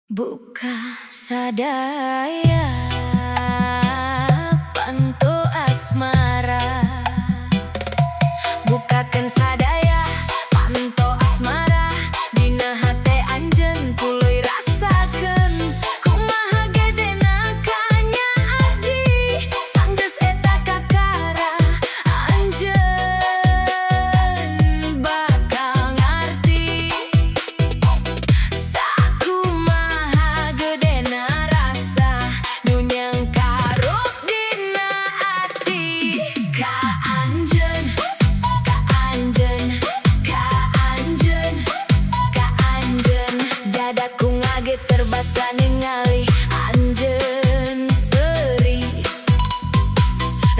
Buka sadaya panto asmara, bukakan sadaya panto asmara, dina hate anjeun puluy rasakeun kumaha gedena kanya abdi sanggeus eta kakara anjeun bakal ngarti sakumaha gedena rasa nu nyangkaruk dina ati ka anjeun dadaku ngaget terbasa ningali anjeun seuri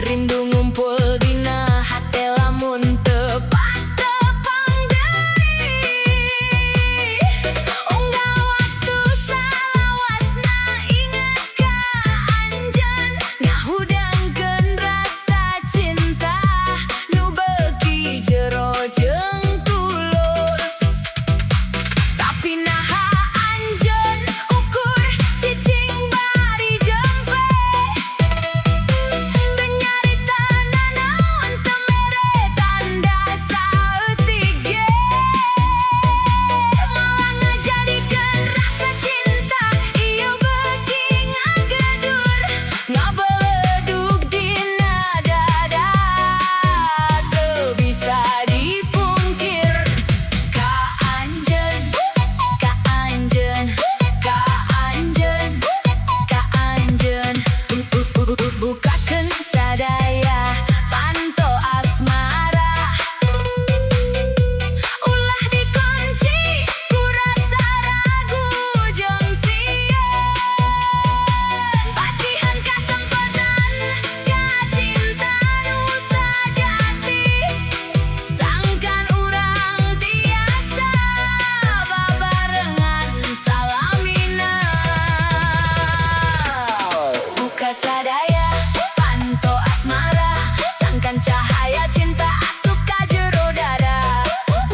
rindu ngumpul dina hate lamun teu patepang deui unggal waktu salawasna inget ka anjeun ngahudangkeun rasa cinta nu beuki jero jeung tulus tapi naha anjeun ukur cicing bari jempe teu nyarita nanaon teu mere tanda saeutik ge malah ngajadikeun rasa cinta ieu beuki ngagedur ngabeledug dina dada teu bisa dipungkir ka anjeun bukakeun sadaya panto asmara ulah dikunci ku rasa ragu jeung sieun pasihan kasempatan ka cinta nu sajati sangkan urang tiasa babarengan salamina buka sadaya panto asmara sangkan cahaya cinta asup ka jero dada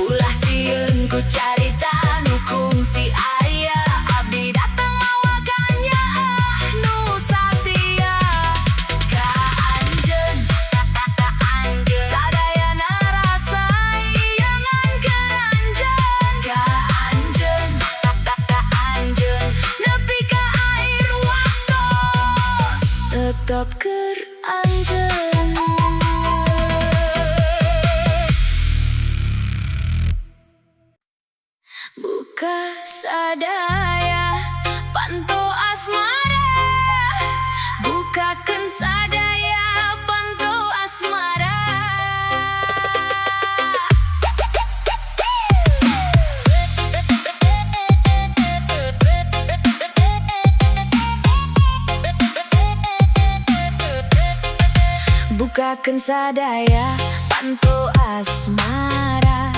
ulah sieun ku carita nu kungsi aya abdi datang mawa kanyaah nu satia ka anjeun sadayana rasa iyangan keranjeun ka anjeun nepi ka air waktos tetep keur anjeun. Buka sadaya panto asmara, bukakeun sadaya panto asmara. Bukakeun sadaya panto asmara,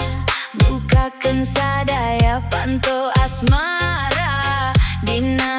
bukakeun sadaya panto asmara dina